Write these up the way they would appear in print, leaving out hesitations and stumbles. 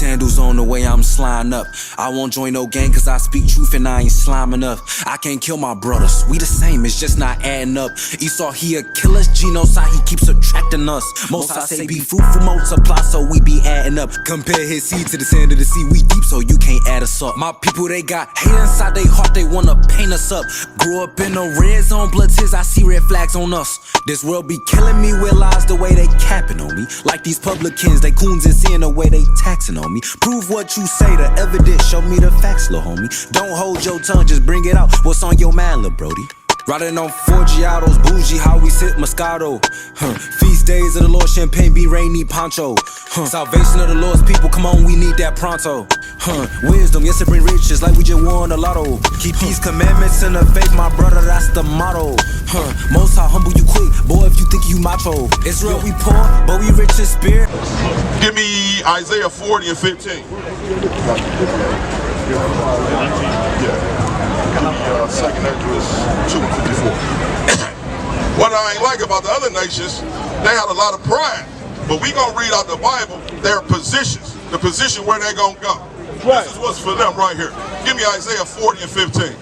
sandals on the way I'm sliding up. I won't join no gang cause I speak truth and I ain't slime enough. I can't kill my brothers, we the same, it's just not adding up. Esau he a killer, genocide he keeps attracting us. Most I say be fruitful, multiply so we be adding up. Compare his seed to the sand of the sea, we deep so you can't add us up. My people they got hate inside they heart, they wanna paint us up. Grew up in a red zone, blood tears, I see red flags on us. This world be killing me with lies the way they capping on me. Like these publicans, they coons and seeing the way they taxing on me. Prove what you say, the evidence, show me the facts, lil' homie. Don't hold your tongue, just bring it out, what's on your mind, lil' brody? Riding on 4 Giottos, bougie, how we sip Moscato. Feast days of the Lord, champagne be rainy poncho. Salvation of the Lord's people, come on, we need that pronto. Wisdom, yes it bring riches like we just won the lotto. Keep these commandments in the faith, my brother, that's the motto. Most High humble you quick, boy, if you think you macho. Israel we poor, but we rich in spirit. Give me Isaiah 40 and 15. Second Exodus 2 and 54. What I ain't like about the other nations, they had a lot of pride. But we gonna read out the Bible, their positions, the position where they gonna go. Right. This is what's for them right here. Give me Isaiah 40 and 15.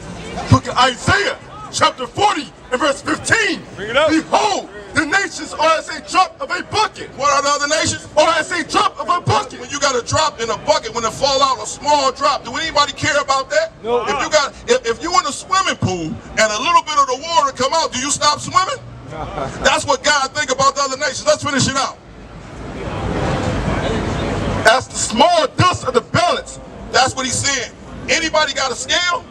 Look at Isaiah chapter 40 and verse 15. Bring it up. Behold, the nations are as a drop of a bucket. What are the other nations? Or as a drop of a bucket. When you got a drop in a bucket, when it fall out, a small drop, do anybody care about that? No. If you in a swimming pool and a little bit of the water come out, do you stop swimming? That's what God think about the other nations. Let's finish it out. As the small dust of the balance. That's what he's saying. Anybody got a scale?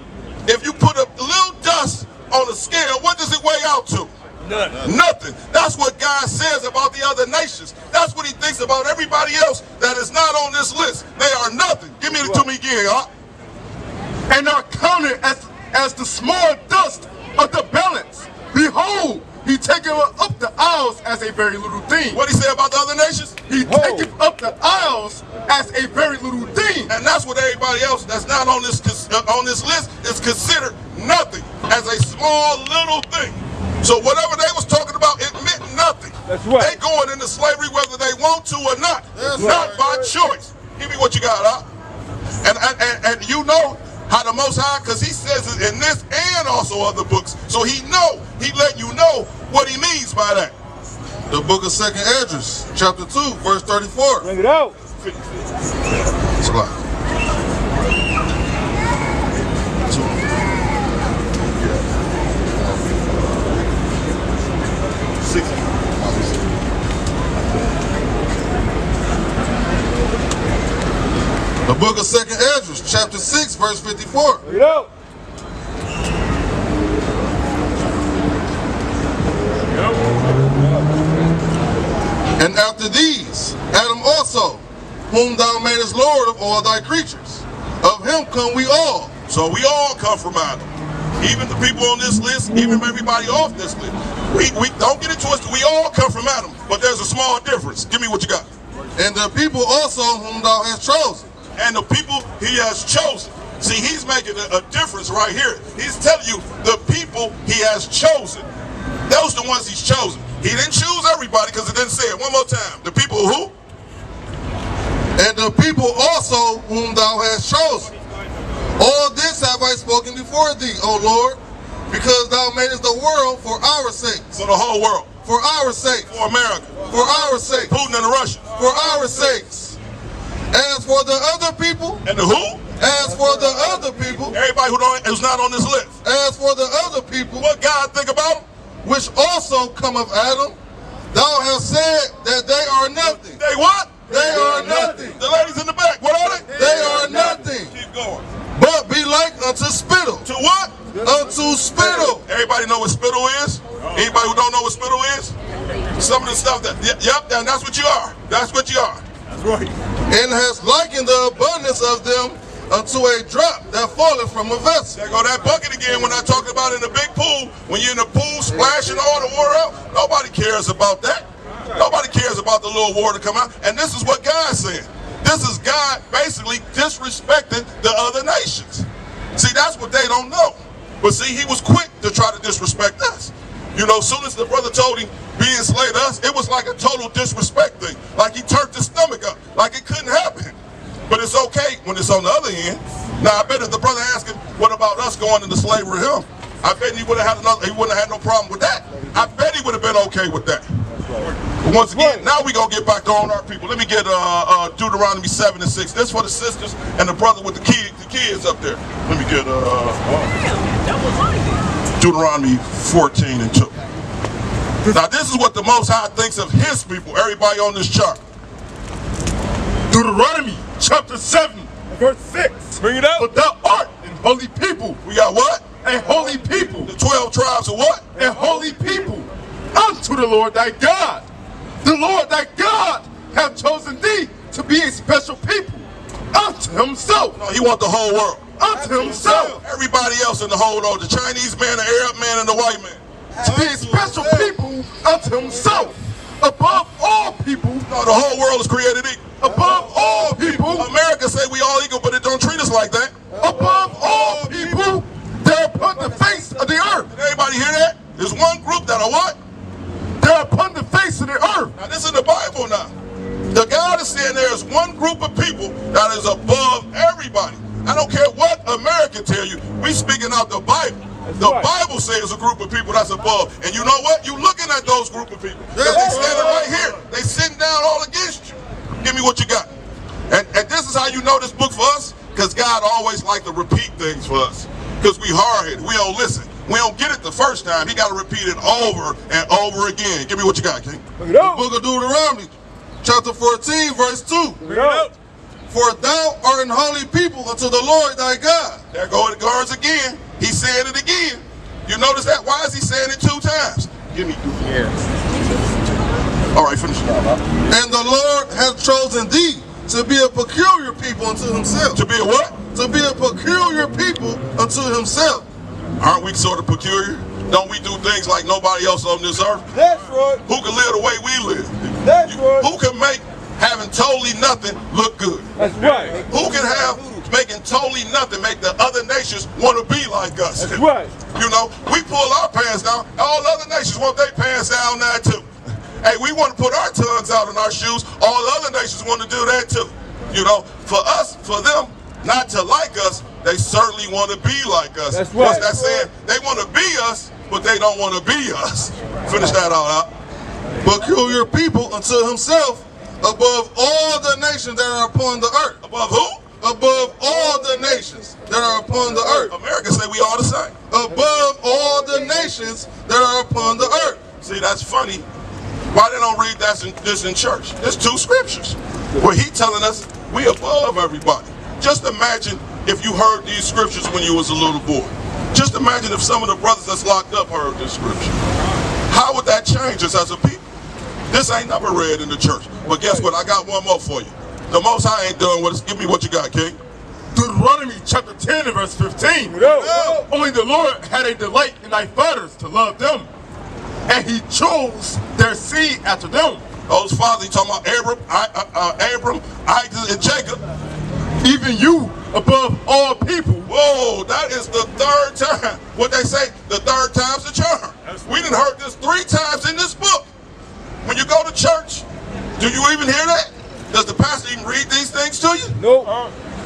If you put a little dust on a scale, what does it weigh out to? Nothing. That's what God says about the other nations. That's what he thinks about everybody else that is not on this list. They are nothing. Give me it to me again, huh? And are counted as the small dust of the balance. Behold, he taketh up the isles as a very little thing. What he say about the other nations? He taketh up the isles as a very little thing. And that's what everybody else that's not on this list is considered nothing, as a small little thing. So whatever they was talking about, it meant nothing. That's right. They going into slavery whether they want to or not. That's not right. by choice. Give me what you got, huh? And you know how the Most High, because he says it in this and also other books. So he let you know what he means by that. The book of Second Esdras, chapter 2, verse 34. Bring it out. It's a lot. The book of Second Esdras, chapter 6, verse 54. Bring it out. And after these, Adam also, whom thou madest Lord of all thy creatures. Of him come we all. So we all come from Adam. Even the people on this list, even everybody off this list. We don't get it twisted. We all come from Adam, but there's a small difference. Give me what you got. And the people also whom thou hast chosen. And the people he has chosen. See, he's making a difference right here. He's telling you the people he has chosen. Those are the ones he's chosen. He didn't choose everybody because it didn't say it. One more time. The people who? And the people also whom thou hast chosen. All this have I spoken before thee, O Lord, because thou madest the world for our sake. For the whole world. For our sake. For America. For our sake. Putin and the Russians. For our sakes. As for the other people. And the who? As for the other people. Everybody who's not on this list. As for the other people. What God think about them? Which also come of Adam, thou hast said that they are nothing. They what? They are nothing. The ladies in the back, what are they? They are nothing. Keep going. But be like unto spittle. To what? Unto spittle. Everybody know what spittle is? Anybody who don't know what spittle is? Some of the stuff that, yep, and that's what you are. That's what you are. That's right. And has likened the abundance of them unto a drop that falleth from a vessel. There go that bucket again when I talked about in the big pool. When you're in the pool splashing all the water out, nobody cares about that. Nobody cares about the little water come out. And this is what God's saying. This is God basically disrespecting the other nations. See, that's what they don't know. But see, he was quick to try to disrespect us. You know, as soon as the brother told him, be enslaved us, it was like a total disrespect thing. Like he turned his stomach up, like it couldn't happen. But as when it's on the other end. Now I bet if the brother asked him, what about us going into slavery with him? I bet he wouldn't have had no problem with that. I bet he would have been okay with that. But once again, now we gonna get back to on our people. Let me get Deuteronomy 7 and 6. This for the sisters and the brother with the kids up there. Let me get Deuteronomy 14 and 2. Now this is what the Most High thinks of his people, everybody on this chart. Deuteronomy chapter 7, verse 6. Bring it up. But thou art an holy people. We got what? A holy people. The 12 tribes of what? A holy people unto the Lord thy God. The Lord thy God hath chosen thee to be a special people unto himself. No, he wants the whole world. Unto himself. Everybody else in the whole world, the Chinese man, the Arab man, and the white man. To be a special people unto himself. Above all people. No, the whole world is created equal. Above all people. America say we all equal, but it don't treat us like that. Above all people that upon the face of the earth. Did everybody hear that? There's one group that are what? They're upon the face of the earth. Now this is the Bible now. The God is saying there is one group of people that is above everybody. I don't care what America tell you. We speaking out the Bible. The Bible says a group of people that's above. And you know what? You looking at those group of people. They standing right here. They sitting down all against you. Give me what you got. And this is how you know this book for us. Because God always like to repeat things for us. Because we hard-headed. We don't listen. We don't get it the first time. He got to repeat it over and over again. Give me what you got, King. The book of Deuteronomy, chapter 14, verse 2. For thou art an holy people unto the Lord thy God. There go the guards again. He's saying it again. You notice that? Why is he saying it 2 times? Give me. All right, finish it. And the Lord hath chosen thee to be a peculiar people unto himself. To be a what? To be a peculiar people unto himself. Aren't we sort of peculiar? Don't we do things like nobody else on this earth? That's right. Who can live the way we live? That's right. Who can make having totally nothing look good? That's right. Who can have making totally nothing make the other nations want to be like us? That's right. You know, we pull our pants down. All other nations want their pants down now too. Hey, we want to put our tongues out in our shoes. All other nations want to do that too. You know, for us, for them not to like us, they certainly want to be like us. That's right. What's that saying? They want to be us, but they don't want to be us. Finish that all out. Peculiar people unto himself above all the nations that are upon the earth. Above who? Above all the nations that are upon the earth. America say we all the same. Above all the nations that are upon the earth. See, that's funny. Why they don't read this in church? There's 2 scriptures where he telling us we above everybody. Just imagine if you heard these scriptures when you was a little boy. Just imagine if some of the brothers that's locked up heard this scripture. How would that change us as a people? This ain't never read in the church. But guess what? I got one more for you. The Most High ain't done with us. Give me what you got, King. Deuteronomy chapter 10 and verse 15. Only the Lord had a delight in thy fathers to love them, and he chose their seed after them. Those fathers, he talking about Abram, Isaac, and Jacob. Even you above all people. Whoa, that is the 3rd time. What they say, the 3rd time's the charm. We done heard this 3 times in this book. When you go to church, do you even hear that? Does the pastor even read these things to you? No.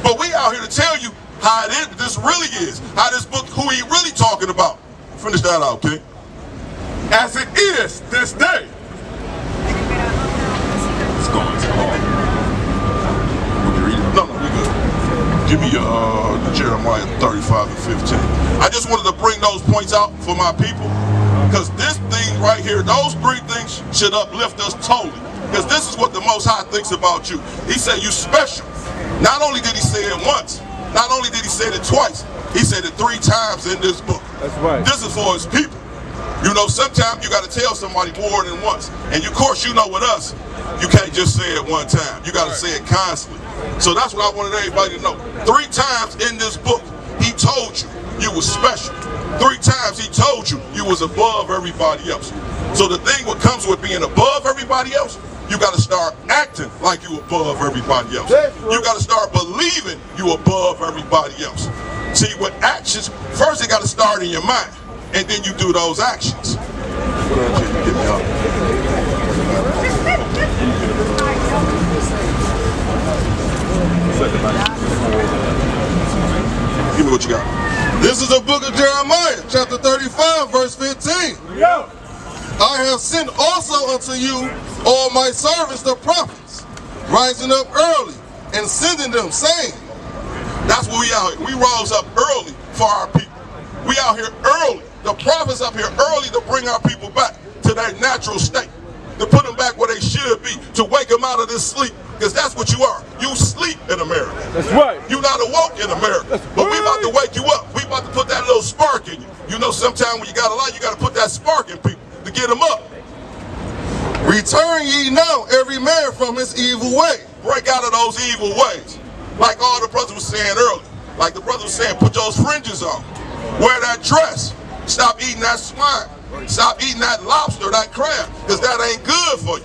But we out here to tell you how it is, this really is. How this book, who he really talking about. Finish that out, okay? As it is this day. It's going too long. No, we good. Give me Jeremiah 35 and 15. I just wanted to bring those points out for my people. Because this thing right here, those 3 things should uplift us totally. Because this is what the Most High thinks about you. He said you special. Not only did he say it once, not only did he say it twice, he said it 3 times in this book. That's right. This is for his people. You know, sometimes you got to tell somebody more than once. And of course, you know with us, you can't just say it one time. You got to say it constantly. So that's what I wanted everybody to know. 3 times in this book, he told you you was special. 3 times he told you you was above everybody else. So the thing what comes with being above everybody else, you got to start acting like you above everybody else. You got to start believing you above everybody else. See, with actions, first it got to start in your mind, and then you do those actions. What else can you get me up? Give me what you got. This is the book of Jeremiah, chapter 35, verse 15. Yeah. I have sent also unto you all my servants the prophets, rising up early and sending them, saying, That's what we out here. We rose up early for our people. We out here early. The prophets up here early to bring our people back to their natural state, to put them back where they should be, to wake them out of this sleep, because that's what you are. You sleep in America. That's right. You're not awoke in America, but we about to wake you up. We about to put that little spark in you. You know, sometimes when you got a lot, you got to put that spark in people to get them up. return ye now every man from his evil way. Break out of those evil ways. Like all the brothers was saying earlier. Like the brother was saying, put those fringes on. Wear that dress. Stop eating that swine. Stop eating that lobster, that crab, because that ain't good for you.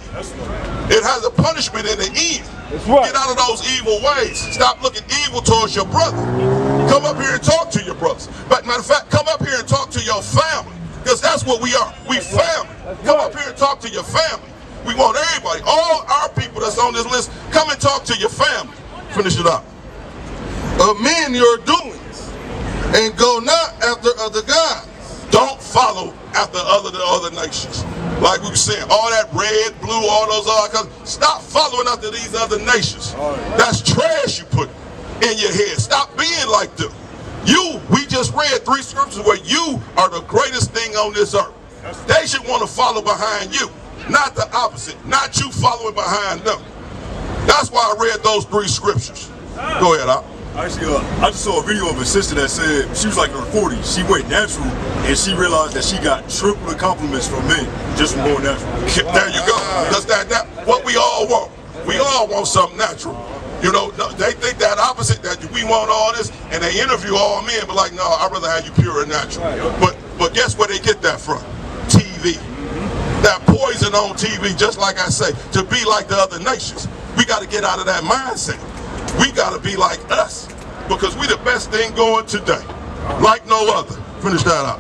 It has a punishment in the end. Get out of those evil ways. Stop looking evil towards your brother. Come up here and talk to your brothers. But matter of fact, come up here and talk to your family, because that's what we are. We family. Come up here and talk to your family. We want everybody, all our people that's on this list, come and talk to your family. Finish it up. Amend your doings, and go not after other gods. Don't follow after the other nations. Like we were saying, all that red, blue, all those other colors. Stop following after these other nations. That's trash you put in your head. Stop being like them. We just read 3 scriptures where you are the greatest thing on this earth. They should want to follow behind you, not the opposite. Not you following behind them. That's why I read those 3 scriptures. Go ahead, Al. Actually, I just saw a video of a sister that said she was like in her 40s. She went natural, and she realized that she got triple the compliments from men just from going natural. There you go. That's that what we all want. We all want something natural. You know, they think that opposite, that we want all this, and they interview all men, but like, no, I'd rather have you pure and natural. But guess where they get that from? TV. That poison on TV, just like I say, to be like the other nations. We got to get out of that mindset. We got to be like us, because we the best thing going today, like no other. Finish that out.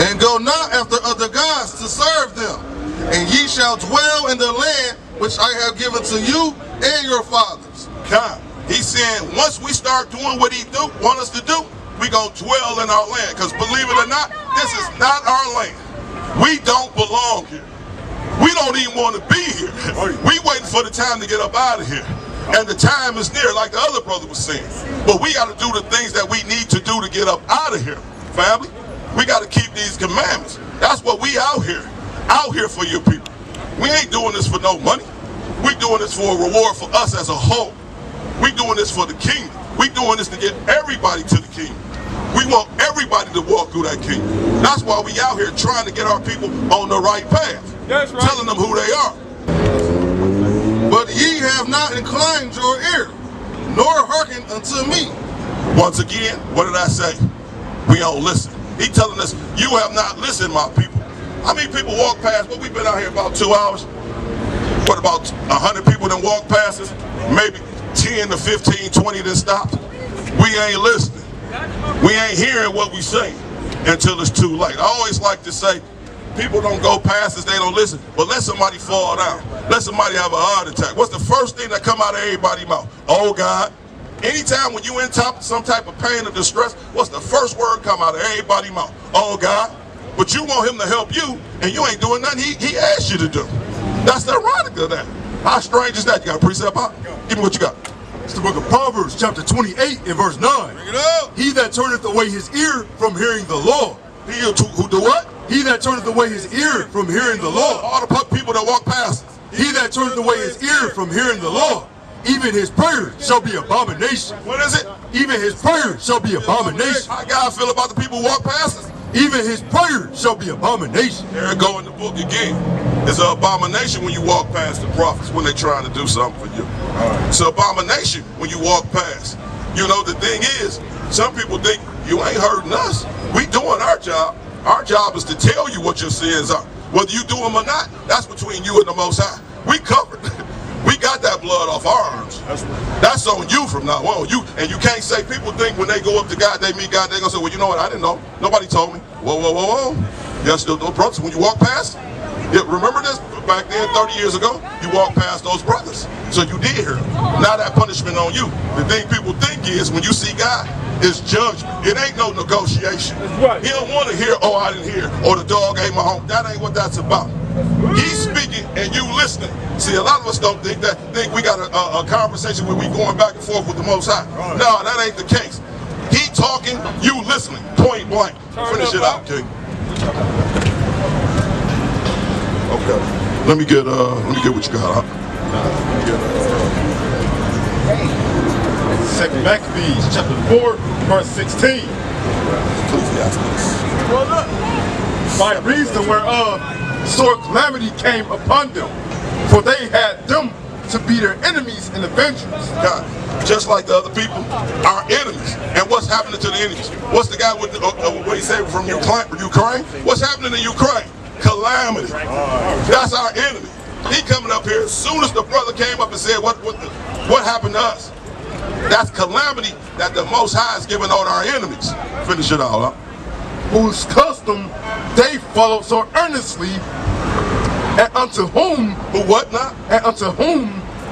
And go not after other gods to serve them, and ye shall dwell in the land which I have given to you and your fathers. God, he's saying once we start doing what he want us to do, we gonna dwell in our land. Because believe it or not, this is not our land. We don't belong here. We don't even want to be here. We waiting for the time to get up out of here. And the time is near, like the other brother was saying. But we got to do the things that we need to do to get up out of here, family. We got to keep these commandments. That's what we out here for your people. We ain't doing this for no money. We doing this for a reward for us as a whole. We doing this for the kingdom. We doing this to get everybody to the kingdom. We want everybody to walk through that kingdom. That's why we out here trying to get our people on the right path. That's right. Telling them who they are. But ye have not inclined your ear, nor hearkened unto me. Once again, what did I say? We don't listen. He telling us, you have not listened, my people. How many people walk past? Well, we've been out here about 2 hours. What, about 100 people that walk past us? Maybe 10 to 15, 20 that stopped. We ain't listening. We ain't hearing what we say until it's too late. I always like to say, people don't go past us, they don't listen, but let somebody fall down. Let somebody have a heart attack. What's the first thing that come out of everybody's mouth? Oh, God. Anytime when you in some type of pain or distress, what's the first word come out of everybody's mouth? Oh, God. But you want him to help you, and you ain't doing nothing he asked you to do. That's the ironic of that. How strange is that? You got a precept out? Give me what you got. It's the book of Proverbs, chapter 28, and verse 9. Bring it up. He that turneth away his ear from hearing the law. He who do what? He that turneth away his ear from hearing the law. All the people that walk past. He that turneth away his ear from hearing the law. Even his prayer shall be abomination. What is it? Even his prayer shall be abomination. How God feel about the people who walk past us? Even his prayer shall be abomination. There it go in the book again. It's an abomination when you walk past the prophets when they're trying to do something for you. It's an abomination when you walk past. You know, the thing is, some people think you ain't hurting us. We doing our job. Our job is to tell you what your sins are. Whether you do them or not, that's between you and the Most High. We covered. We got that blood off our arms. That's on you from now on. And you can't say, people think when they go up to God, they meet God, they're going to say, well, you know what, I didn't know. Nobody told me. Whoa, whoa, whoa, whoa. Yes, those brothers, when you walk past, remember this? Back then, 30 years ago, you walk past those brothers. So you did hear him. Now that punishment on you. The thing people think is when you see God, it's judgment. It ain't no negotiation. He don't want to hear, oh, I didn't hear, or the dog ate my home. That ain't what that's about. He's speaking and you listening. See, a lot of us don't think we got a conversation where we going back and forth with the Most High. No, that ain't the case. He talking, you listening, point blank. Finish it out, King. Okay. Let me get what you got. Second Maccabees, chapter 4, verse 16. By reason whereof sore calamity came upon them, for they had them to be their enemies and avengers. God, just like the other people, our enemies. And what's happening to the enemies? What's the guy with what he said from Ukraine? What's happening in Ukraine? Calamity. That's our enemy. He coming up here as soon as the brother came up and said, what happened to us? That's calamity that the Most High is giving on our enemies. Finish it all up. Whose custom they followed so earnestly, and unto whom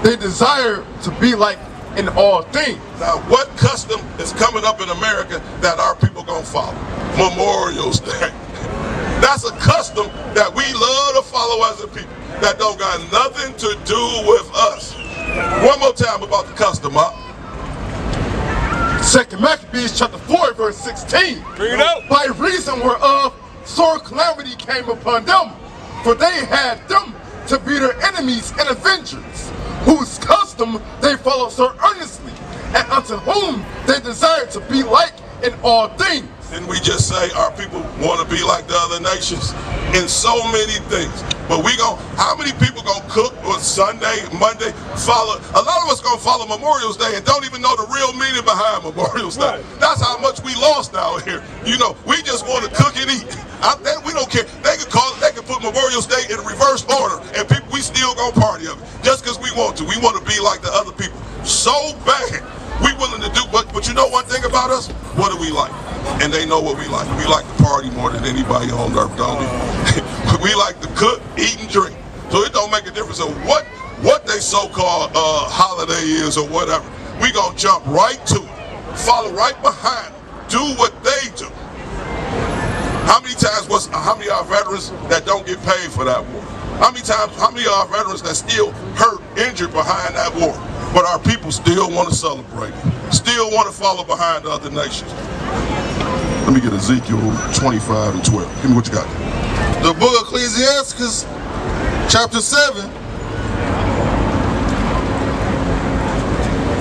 they desire to be like in all things. Now, what custom is coming up in America that our people gonna follow? Memorials Day. That's a custom that we love to follow as a people. That don't got nothing to do with us. One more time about the custom, huh? Second Maccabees chapter 4 verse 16. Bring it out. By reason whereof sore calamity came upon them, for they had them to be their enemies and avengers, whose custom they followed so earnestly, and unto whom they desired to be like in all things. Didn't we just say our people want to be like the other nations in so many things? But how many people gonna cook on Sunday, Monday, follow? A lot of us gonna follow Memorial Day and don't even know the real meaning behind Memorial Day. That's how much we lost out here. You know, we just want to cook and eat. We don't care. They can put Memorial Day in reverse order, and we still gonna party of it just because we want to. We want to be like the other people so bad. We willing to do, but you know one thing about us? What do we like? And they know what we like. We like to party more than anybody on earth, don't we? We like to cook, eat, and drink. So it don't make a difference of what they so-called holiday is or whatever. We gonna jump right to it, follow right behind them, do what they do. How many of our veterans that don't get paid for that war? How many of our veterans that still hurt, injured behind that war? But our people still want to celebrate it, still want to follow behind the other nations. Let me get Ezekiel 25 and 12. Give me what you got. The book of Ecclesiastes, chapter 7,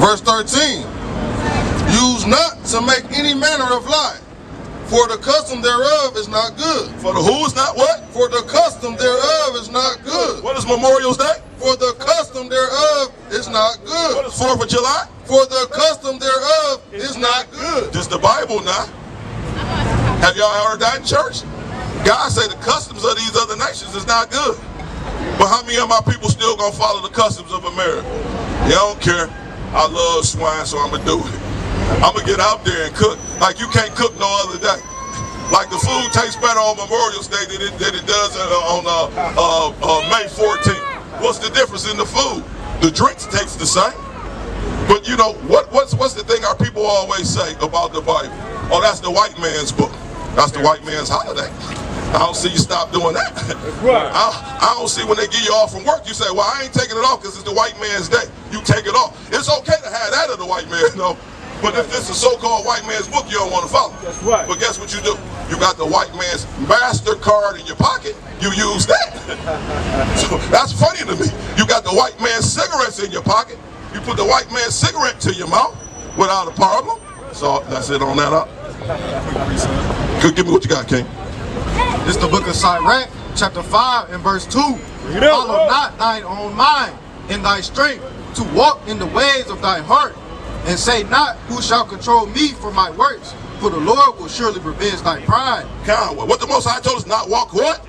verse 13. Use not to make any manner of lie, for the custom thereof is not good. For the who is not what? For the custom thereof is not good. What is Memorial Day? For the custom thereof is not good. What is 4th of July? For the custom thereof is not good. This the Bible now. Have y'all heard that in church? God say the customs of these other nations is not good. But how many of my people still gonna follow the customs of America? They don't care. I love swine, so I'm gonna do it. I'm gonna get out there and cook like you can't cook no other day. Like the food tastes better on Memorial Day than it does on May 14th. What's the difference in the food? The drinks taste the same. But you know what's the thing our people always say about the Bible? Oh, that's the white man's book. That's the white man's holiday. I don't see you stop doing that. I don't see when they get you off from work, you say, well, I ain't taking it off because it's the white man's day. You take it off. It's okay to have that of the white man, though. But if it's a so-called white man's book, you don't want to follow. That's right. But guess what you do? You got the white man's MasterCard in your pocket. You use that. So that's funny to me. You got the white man's cigarettes in your pocket. You put the white man's cigarette to your mouth without a problem. So that's it on that up. Give me what you got, King. This is the book of Sirach, chapter 5 and verse 2. Follow not thine own mind in thy strength, to walk in the ways of thy heart, and say not, who shall control me for my works? For the Lord will surely revenge thy pride. What the Most High told us, not walk what?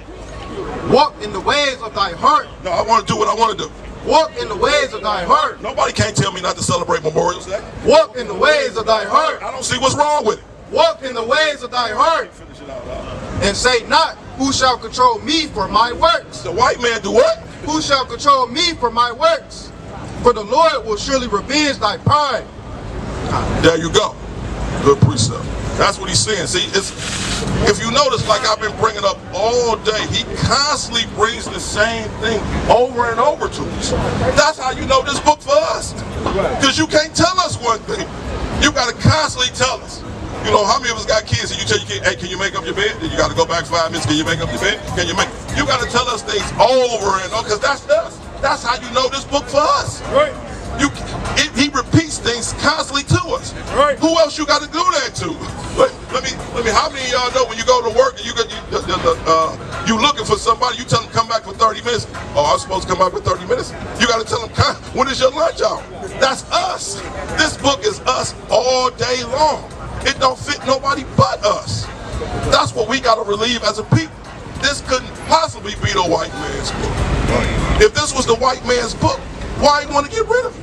Walk in the ways of thy heart. No, I want to do what I want to do. Walk in the ways of thy heart. Nobody can't tell me not to celebrate Memorial Day. Walk in the ways of thy heart. I don't see what's wrong with it. Walk in the ways of thy heart. Finish it out. And say not, who shall control me for my works? The white man do what? Who shall control me for my works? For the Lord will surely revenge thy pride. There you go. Good precept. That's what he's saying. See, if you notice, like I've been bringing up all day, he constantly brings the same thing over and over to us. That's how you know this book for us. Because you can't tell us one thing. You got to constantly tell us. You know, how many of us got kids and you tell your kid, hey, can you make up your bed? Then you got to go back 5 minutes. Can you make up your bed? Can you make? You got to tell us things over and over, because that's us. That's how you know this book for us. Right. He repeats things constantly to us. Right. Who else you got to do that to? Let me. How many of y'all know when you go to work and you looking for somebody, you tell them come back for 30 minutes. Oh, I'm supposed to come back for 30 minutes. You got to tell them when is your lunch hour? That's us. This book is us all day long. It don't fit nobody but us. That's what we got to relieve as a people. This couldn't possibly be the white man's book. If this was the white man's book, why you want to get rid of it?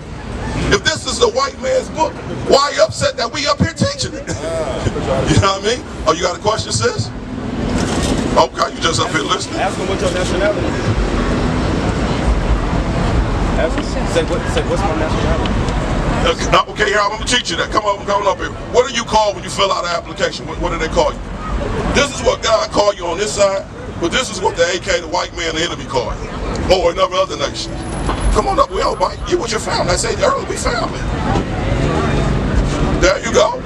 If this is the white man's book, why you upset that we up here teaching it? You know what I mean? Oh, you got a question, sis? Okay, you just up here listening. Ask him what your nationality is. Ask him, say what's my nationality? Okay, here, I'm going to teach you that. Come up here. What are you called when you fill out an application? What do they call you? This is what God called you on this side, but this is what the AK, the white man, the enemy, called you. Or in other nations. Come on up, we don't bite. You with your family. I said earlier, we family. There you go.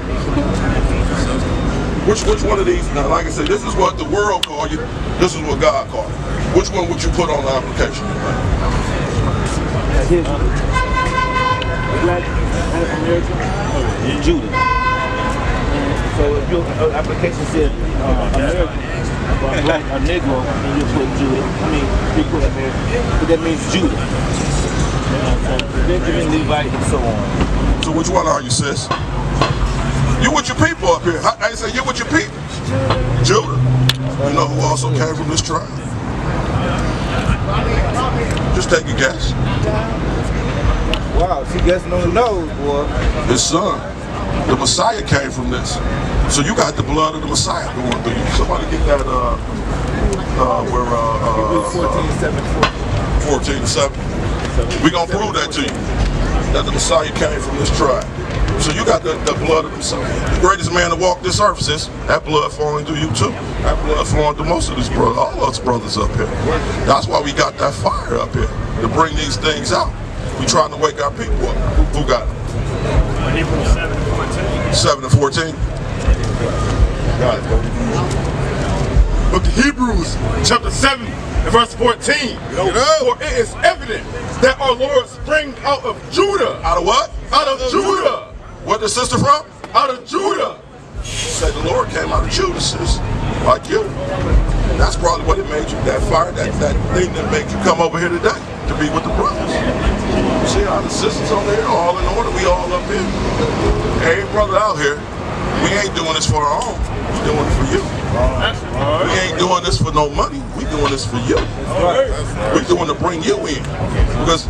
Which one of these? Now, like I said, this is what the world called you. This is what God called you. Which one would you put on the application? Black American, Judah. So if your application said American, black or Negro, then you put Judah. You put American, but that means Judah. So Benjamin, Levite, and so on. So which one are you, sis? You with your people up here. I say you with your people. Judah. You know who also came from this tribe? Just take a guess. Wow, she guessing on the nose, boy. His son. The Messiah came from this. So you got the blood of the Messiah going through you. Somebody get that 14:7. We gonna prove that to you. That the Messiah came from this tribe. So you got the blood of the Messiah. The greatest man to walk this earth, sis. That blood flowing through you too. That blood flowing through most of these brothers, all us brothers up here. That's why we got that fire up here, to bring these things out. We trying to wake our people up. Who got it? 7 and 14. Got it. Book of Hebrews, chapter 7 and verse 14. For it is evident that our Lord sprang out of Judah. Out of what? Out of Judah. Where the sister from? Out of Judah. Say the Lord came out of Judah, sis. Like you. And that's probably what it made you, that fire, that thing that made you come over here today to be with the brothers. You see how the sisters over here all in order, we all up here. Every brother out here, we ain't doing this for our own. We doing it for you. We ain't doing this for no money. We doing this for you. We doing to bring you in. Because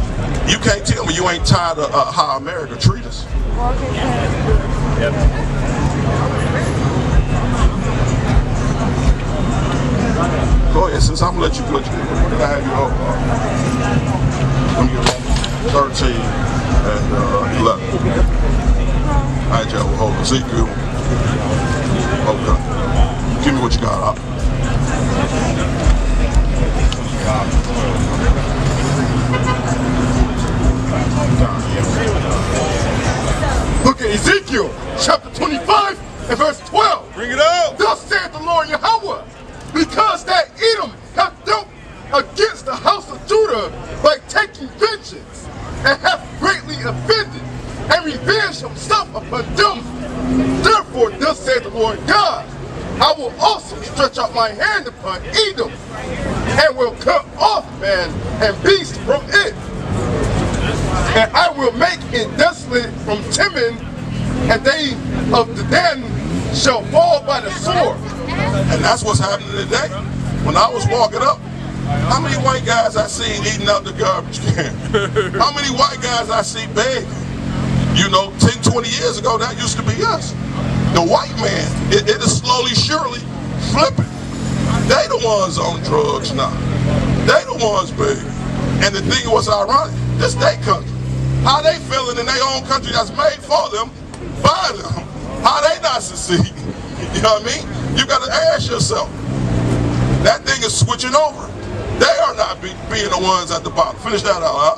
you can't tell me you ain't tired of how America treat us. Go ahead, sis. I'm gonna let you put you. What did I have you over? 13 and 11. All right, y'all. Hold on. Ezekiel. Okay. Give me what you got. Look at Ezekiel, chapter 25 and verse 12. Bring it out. Thus saith the Lord Yahweh, because that Edom hath dealt against the house of Judah by taking vengeance, and hath greatly offended, and revenged himself upon them. Therefore, thus saith the Lord God, I will also stretch out my hand upon Edom, and will cut off man and beast from it. And I will make it desolate from Timon, and they of the Den shall fall by the sword. And that's what's happening today. When I was walking up, how many white guys I seen eating out the garbage can? How many white guys I see begging? You know, 10, 20 years ago, that used to be us. The white man, it is slowly, surely flipping. They the ones on drugs now. They the ones begging. And the thing was ironic, this they country. How they feeling in their own country that's made for them, by them? How they not succeed? You know what I mean? You got to ask yourself. That thing is switching over. They are not being the ones at the bottom. Finish that out, huh?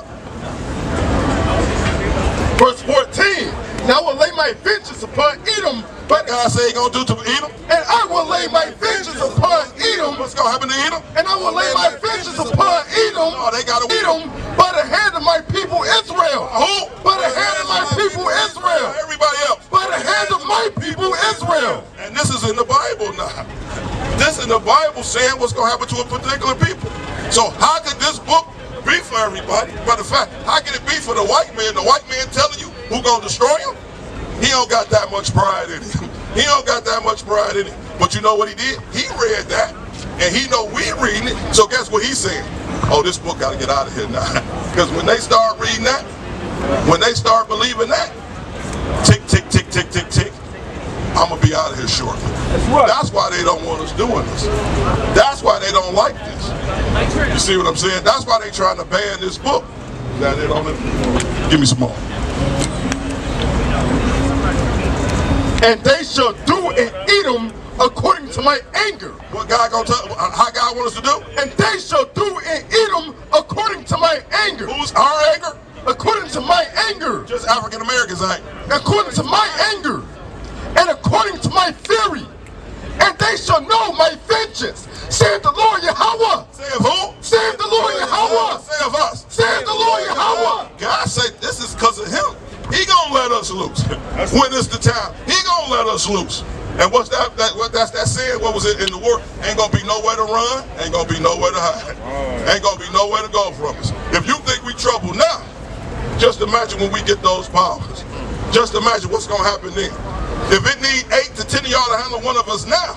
Verse 14. Now I will lay my vengeance upon Edom, But God say he gonna do to Edom? and I will lay my vengeance upon Edom, What's gonna happen to Edom? and I will lay my vengeance upon Edom, Oh, they gotta Edom, by the hand of my people Israel. Who? By the hand of my people Israel. Everybody else. By the hand of my people Israel. And this is in the Bible now. This in the Bible saying what's gonna happen to a particular people. So how could this book be for everybody? But in fact, how can it be for the white man? The white man telling you who gonna destroy him? He don't got that much pride in him. He don't got that much pride in him. But you know what he did? He read that, and he know we reading it. So guess what he's saying? Oh, this book got to get out of here now. Because when they start reading that, when they start believing that, tick, tick, tick, tick, tick, tick, I'm going to be out of here shortly. That's why they don't want us doing this. That's why they don't like this. You see what I'm saying? That's why they trying to ban this book. Now they don't. Give me some more. And they shall do in Edom according to my anger. What God gonna tell? How God want us to do? And they shall do in Edom according to my anger. Who's our anger? According to my anger. Just African Americans anger. According to my anger. And according to my fury. And they shall know my vengeance. Saith the Lord Yahweh. Say of who? Saith the Lord Yahweh. Say of us. Saith the Lord Yahweh. God say this is because of him. He gonna let us loose. When it's the time, he gonna let us loose. And what's that? That's that saying? What was it in the word? Ain't gonna be nowhere to run. Ain't gonna be nowhere to hide. Ain't gonna be nowhere to go from us. If you think we trouble now, just imagine when we get those powers. Just imagine what's gonna happen then. If it need 8 to 10 of y'all to handle one of us now,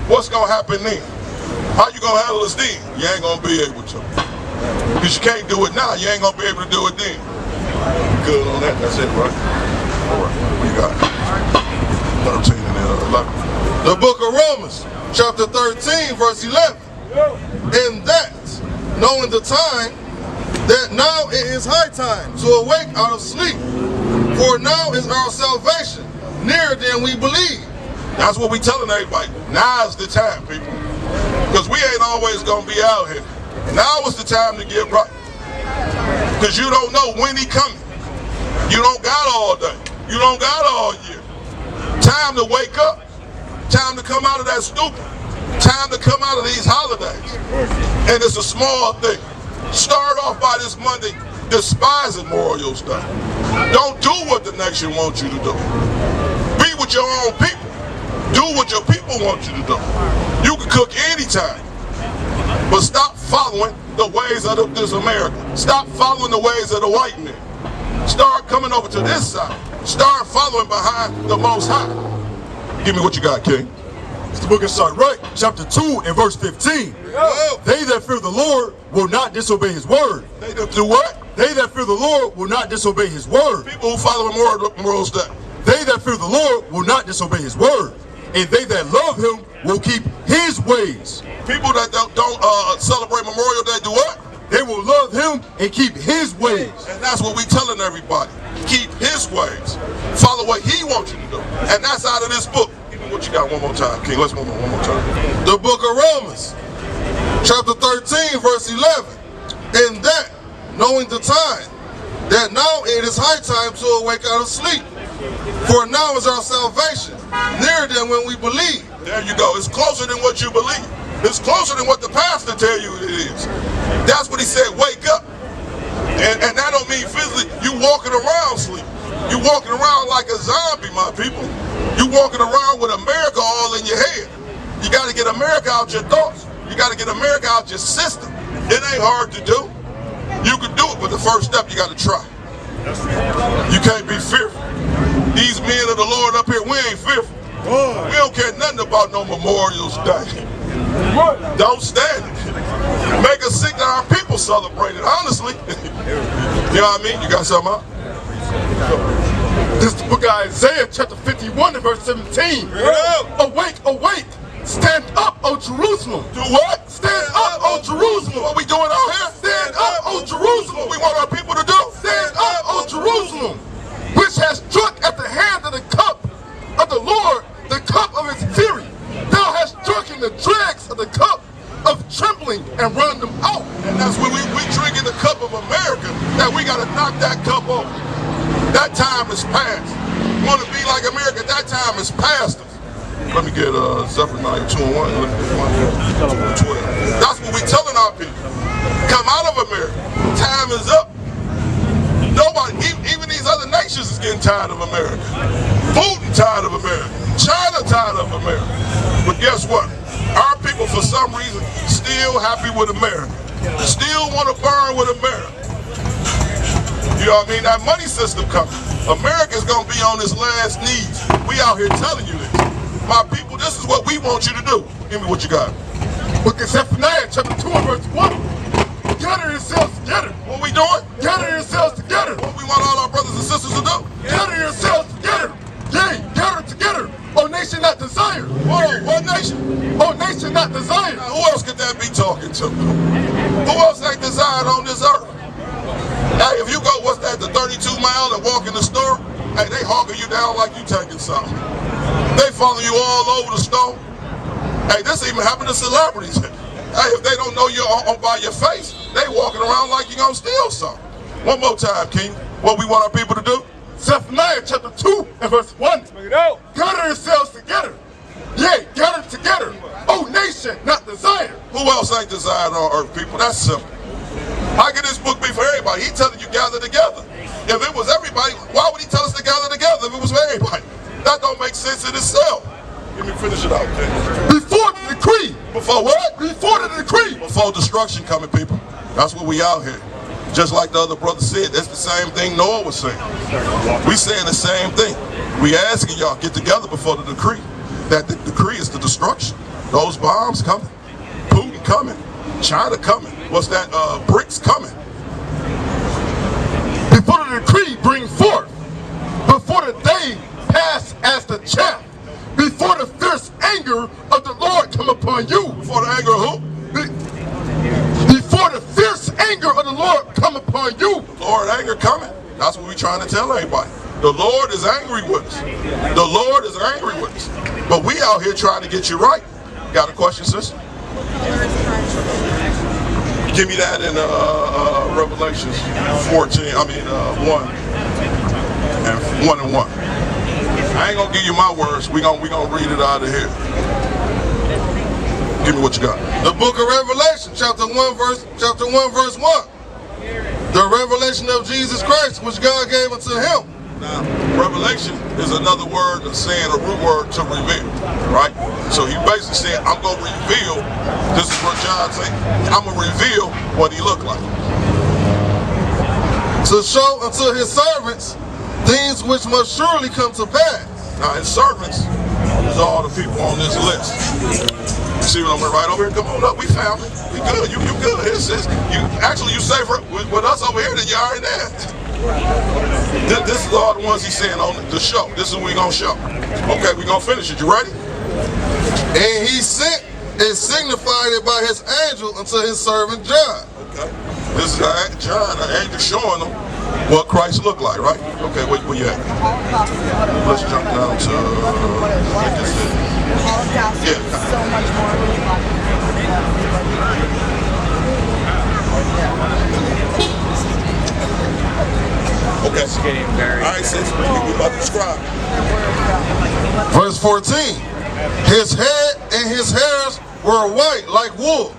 what's gonna happen then? How you gonna handle us then? You ain't gonna be able to. Because you can't do it now, you ain't gonna be able to do it then. Good on that, that's it, right? All right, what you got? 13 and 11. The book of Romans, chapter 13, verse 11. In that, knowing the time, that now it is high time to awake out of sleep. For now is our salvation nearer than we believe. That's what we telling everybody. Now is the time, people. Because we ain't always gonna be out here. Now is the time to get right. Because you don't know when he coming. You don't got all day. You don't got all year. Time to wake up. Time to come out of that stupor. Time to come out of these holidays. And it's a small thing. Start off by this Monday despising Memorial stuff. Don't do what the nation wants you to do. Be with your own people. Do what your people want you to do. You can cook anytime. But stop following the ways of this America. Stop following the ways of the white men. Start coming over to this side. Start following behind the Most High. Give me what you got, King. It's the book of Sirach, chapter 2 and verse 15. They that fear the Lord will not disobey his word. They do what? They that fear the Lord will not disobey his word. People who follow moral stuff. They that fear the Lord will not disobey his word. And they that love him will keep his ways. People that don't celebrate Memorial Day do what? They will love him and keep his ways. And that's what we telling everybody. Keep his ways. Follow what he wants you to do. And that's out of this book. Give me what you got one more time, King. Let's move on one more time. The book of Romans, chapter 13, verse 11. In that, knowing the time, that now it is high time to awake out of sleep. For now is our salvation nearer than when we believe. There you go. It's closer than what you believe. It's closer than what the pastor tell you it is. That's what he said, wake up. And that don't mean physically, you walking around sleep. You walking around like a zombie, my people. You walking around with America all in your head. You got to get America out your thoughts. You got to get America out your system. It ain't hard to do. You can do it, but the first step, you got to try. You can't be fearful. These men of the Lord up here, we ain't fearful. We don't care nothing about no Memorial's Day. Don't stand it. Make us sick that our people celebrate it, honestly. You know what I mean? You got something out? This is the book of Isaiah, chapter 51 and verse 17. Awake, awake. Stand up, O Jerusalem. Do what? Stand up, O Jerusalem. What we doing out here? Stand up, O Jerusalem. What we want our people to do? Stand up, O Jerusalem, which has drunk at the hand of the cup of the Lord, the cup of his fury. Thou hast drunken the dregs of the cup of trembling and run them out. And that's when we drinking the cup of America, that we got to knock that cup off. That time is past. Want to be like America, that time is past us. Let me get Zephaniah 2 and 1. 12. That's what we telling our people. Come out of America. Time is up. Nobody, even these other nations is getting tired of America. Putin tired of America. China tired of America. But guess what? Our people, for some reason, still happy with America. Still want to burn with America. You know what I mean? That money system coming. America's going to be on its last knees. We out here telling you this. My people, this is what we want you to do. Give me what you got. Book of Zephaniah, chapter 2 and verse 1. Gather yourselves together. What we doing? Gather yourselves together. What we want all our brothers and sisters to do? Gather yourselves together. Yea, gather together. O nation not desired. Whoa, what nation? O nation not desired. Now, who else could that be talking to? Who else ain't desired on this earth? Hey, if you go, what's that, the 32 mile and walk in the store? Hey, they hogging you down like you taking something. They follow you all over the store. Hey, this even happened to celebrities. Hey, if they don't know you on by your face, they walking around like you gonna steal something. One more time, King. What we want our people to do? Zephaniah chapter 2 and verse 1. Gather yourselves together. Yea, gather together. O nation not desired. Who else ain't desired on earth, people? That's simple. How can this book be for everybody? He telling you gather together. If it was everybody, why would he tell us to gather together if it was for everybody? That don't make sense in itself. Let me finish it out, okay? Before the decree. Before what? Before the decree. Before destruction coming, people. That's what we out here. Just like the other brother said, that's the same thing Noah was saying. We saying the same thing. We asking y'all get together before the decree. That the decree is the destruction. Those bombs coming. Putin coming. China coming. What's that? BRICS coming. Before the decree bring forth. Before the day pass as the chaff. Before the fierce anger of the Lord come upon you. Before the anger of who? Before the fierce anger of the Lord come upon you. Lord, anger coming. That's what we're trying to tell everybody. The Lord is angry with us. The Lord is angry with us. But we out here trying to get you right. Got a question, sister? Give me that in Revelations 14. 1 and 1. I ain't gonna give you my words. We gonna read it out of here. Give me what you got. The book of Revelation, chapter 1, verse 1. The revelation of Jesus Christ, which God gave unto him. Now, revelation is another word of saying a root word to reveal, right? So he basically said, I'm going to reveal, this is what John said, I'm going to reveal what he looked like. To show unto his servants things which must surely come to pass. Now, his servants is all the people on this list. You see what I'm right over here? Come on up, we family. We good, you good. You safer with us over here than you are in there. This is all the ones he's saying on the show. This is what we gonna show. Okay, we gonna finish it. You ready? And he sent and signified it by his angel unto his servant John. Okay. This is John, an angel showing them what Christ looked like, right? Okay, where you at? Let's jump down to so much more. Okay. It's getting very. All right, sis. We about to describe. Verse 14. His head and his hairs were white like wool.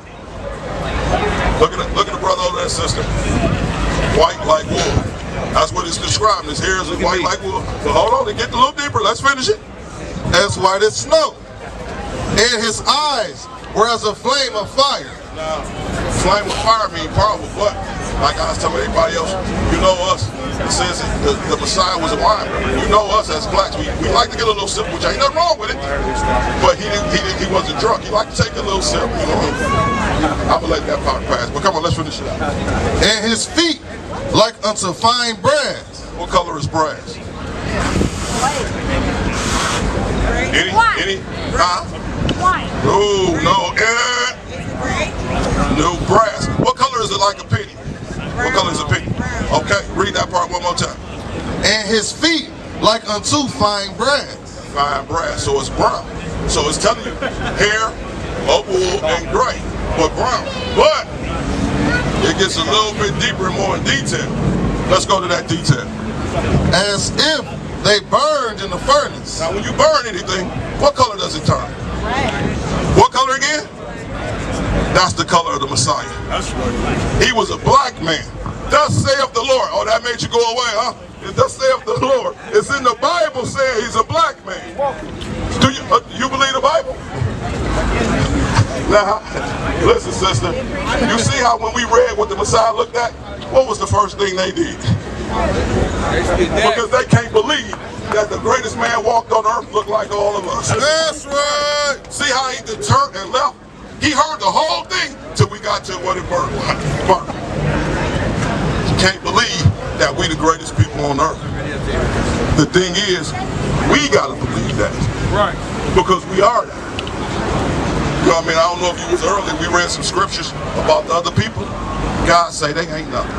Look at the brother over there, sister. White like wool. That's what it's describing. His hairs are white like wool. But hold on, to get a little deeper. Let's finish it. As white as snow. And his eyes were as a flame of fire. Now, flame of fire means powerful, but like I was telling everybody else, you know us. It says the Messiah was a wine. You know us as blacks. We like to get a little sip, which ain't nothing wrong with it. But he wasn't drunk. He liked to take a little sip. You know, I'm gonna let that part pass. But come on, let's finish it out. And his feet like unto fine brass. What color is brass? White. Any? Huh? White. No. No brass. What color is it like a penny? What color is the pink? Okay, read that part one more time. And his feet like unto fine brass. Fine brass, so it's brown. So it's telling you hair, wool, and gray, but brown. But it gets a little bit deeper and more in detail. Let's go to that detail. As if they burned in the furnace. Now when you burn anything, what color does it turn? What color again? That's the color of the Messiah. That's right. He was a black man. Thus saith the Lord. Oh, that made you go away, huh? It thus saith the Lord. It's in the Bible saying he's a black man. Do you believe the Bible? Now, listen, sister. You see how when we read what the Messiah looked at, what was the first thing they did? Because they can't believe that the greatest man walked on earth looked like all of us. That's right. See how he turned and left? He heard the whole thing till we got to what it burned. You can't believe that we the greatest people on earth. The thing is, we gotta believe that. Right. Because we are that. You know what I mean? I don't know if you was early, we read some scriptures about the other people. God say they ain't nothing.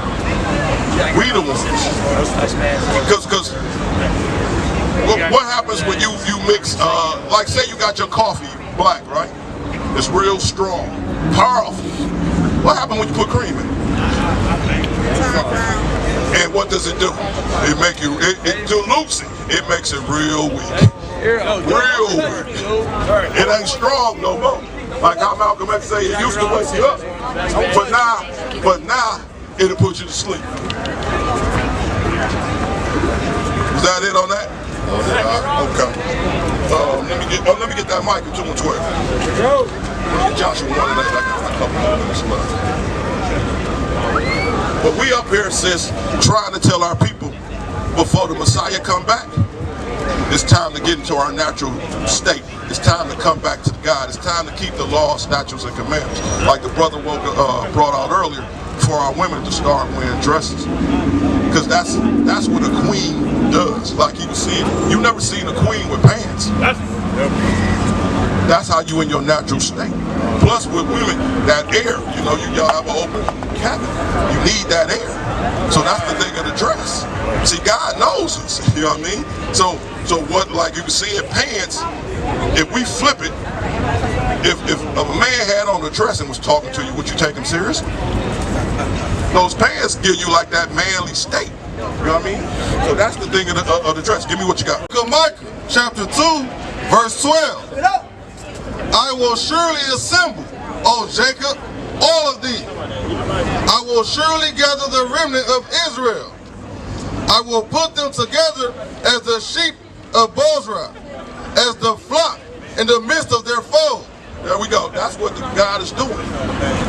We the ones. Because what happens when you mix, like say you got your coffee black, right? It's real strong, powerful. What happens when you put cream in it? And what does it do? It make you, it dilutes it. It makes it real weak. Real weak. It ain't strong no more. Like how Malcolm X say, it used to wake you up. But now, it'll put you to sleep. Was that it on that? Okay. Let me get that mic in 212. Joshua 1 and 8. I got a couple more minutes left. But we up here, sis, trying to tell our people before the Messiah come back, it's time to get into our natural state. It's time to come back to God. It's time to keep the laws, statutes, and commandments. Like the brother brought out earlier, for our women to start wearing dresses. Because that's what a queen does. Like you see, you never seen a queen with pants. That's how you in your natural state. Plus with women, that air, y'all have an open cabin. You need that air. So that's the thing of the dress. See, God knows us, you know what I mean? So what, like you can see in pants, if we flip it, if a man had on a dress and was talking to you, would you take him serious? Those pants give you like that manly state. You know what I mean? So that's the thing of the dress. Give me what you got. Micah chapter 2, verse 12. I will surely assemble, O Jacob, all of thee. I will surely gather the remnant of Israel. I will put them together as the sheep of Bozrah, as the flock in the midst of their fold. There we go. That's what God is doing.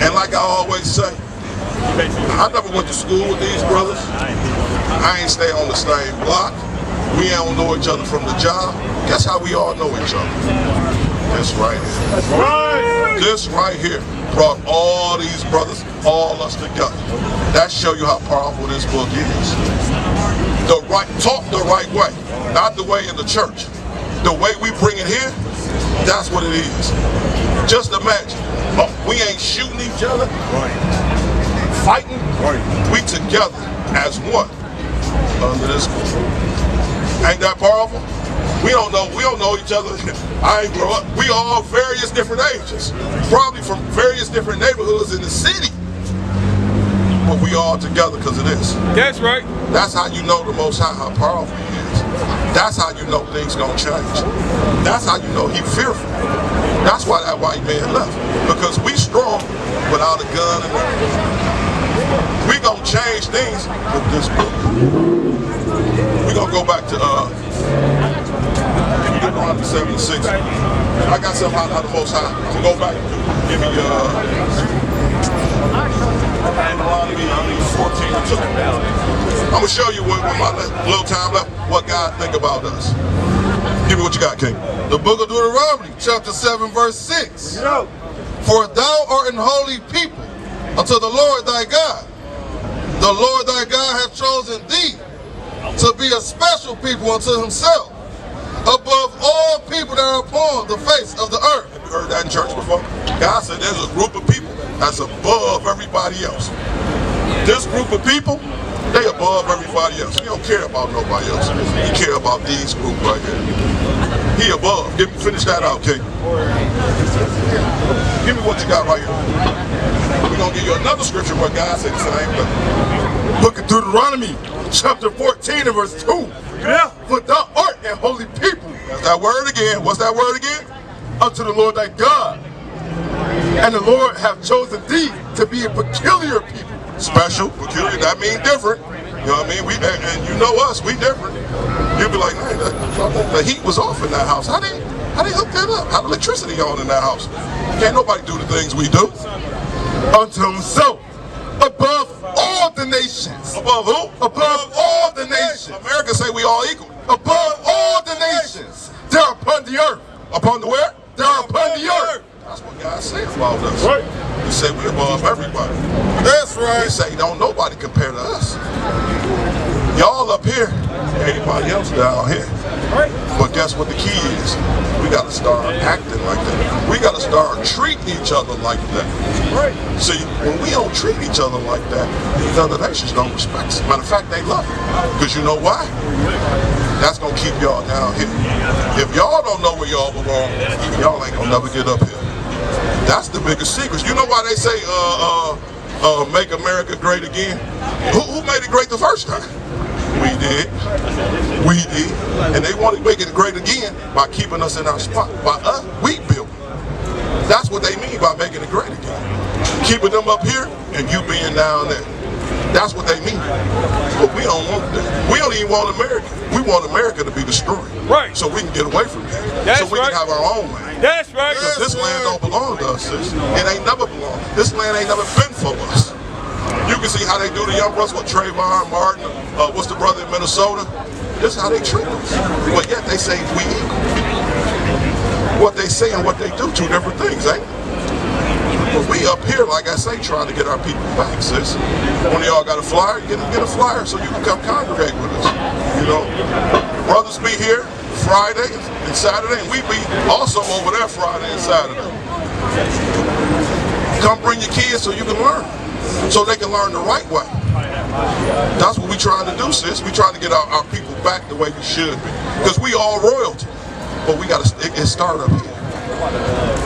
And like I always say, I never went to school with these brothers. I ain't stay on the same block. We don't know each other from the job. Guess how we all know each other? This right here. That's right. This right here brought all these brothers, all us together. That show you how powerful this book is. Talk the right way, not the way in the church. The way we bring it here, that's what it is. Just imagine, we ain't shooting each other, fighting, we together as one under this book. Ain't that powerful? We don't know each other. I ain't grow up. We all various different ages, probably from various different neighborhoods in the city. But we all together because of this. That's right. That's how you know the Most High, how powerful He is. That's how you know things gonna change. That's how you know He fearful. That's why that white man left. Because we strong without a gun and everything. We gonna change things with this book. We gonna go back to Deuteronomy 76. I got something out of the Most High to go back to. Give me Deuteronomy 14:2. I'm gonna show you with my little time left what God think about us. Give me what you got, King. The book of Deuteronomy, chapter 7, verse 6. For thou art an holy people unto the Lord thy God. The Lord thy God hath chosen thee to be a special people unto Himself, above all people that are upon the face of the earth. Have you heard that in church before? God said there's a group of people that's above everybody else. This group of people, they above everybody else. He don't care about nobody else. He care about these group right here. He above. Finish that out, King. Give me what you got right here. We're going to give you another scripture where God said the same thing. Book of Deuteronomy, chapter 14 and verse 2. Yeah. For thou art a holy people. That's that word again. What's that word again? Unto the Lord thy God. And the Lord hath chosen thee to be a peculiar people. Special, peculiar, that means different. You know what I mean? And you know us, we different. You'll be like, man, the heat was off in that house. How they hook that up? How the electricity on in that house? Can't nobody do the things we do. Unto himself, above all the nations. Above who? Above all the nations. America say we all equal. Above all the nations. They're upon the earth. Upon the where? They're upon the earth. That's what God said about us. Right. He said we're above everybody. That's right. He said don't nobody compare to us. Y'all up here, everybody else down here. But guess what the key is? We got to start acting like that. We got to start treating each other like that. See, when we don't treat each other like that, these other nations don't respect us. Matter of fact, they love it. Because you know why? That's going to keep y'all down here. If y'all don't know where y'all belong, y'all ain't going to never get up here. That's the biggest secret. You know why they say, make America great again? Who made it great the first time? We did. We did. And they want to make it great again by keeping us in our spot. By us, we built it. That's what they mean by making it great again. Keeping them up here and you being down there. That's what they mean. But we don't want that. We don't even want America. We want America to be destroyed. Right. So we can get away from that. That's so we right. can have our own land. That's right. Because this land don't belong to us, sis. It ain't never belonged. This land ain't never been for us. You can see how they do the young brothers with Trayvon Martin. What's the brother in Minnesota? This is how they treat us. But yet they say we equal. What they say and what they do, two different things, ain't it? But we up here, like I say, trying to get our people back, sis. One of y'all got a flyer, get a flyer so you can come congregate with us. You know, brothers be here Friday and Saturday, and we be also over there Friday and Saturday. Come bring your kids so you can learn. So they can learn the right way. That's what we trying to do, sis. We trying to get our people back the way we should be. Because we all royalty. But we got to it start up here.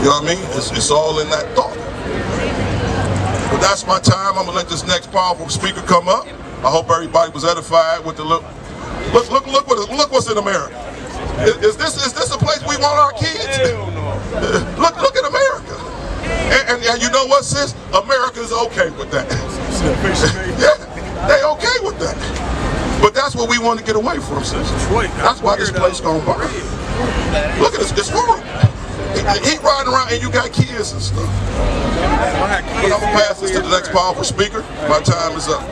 You know what I mean? It's all in that thought. But that's my time. I'm going to let this next powerful speaker come up. I hope everybody was edified with the look what's in America. Is this a place we want our kids? Look at America. And you know what, sis? America's okay with that. Yeah, they okay with that. But that's what we want to get away from, sis. That's why this place gonna burn. Look at this, it's horrible. He riding around and you got kids and stuff. But I'm gonna pass this to the next powerful speaker. My time is up.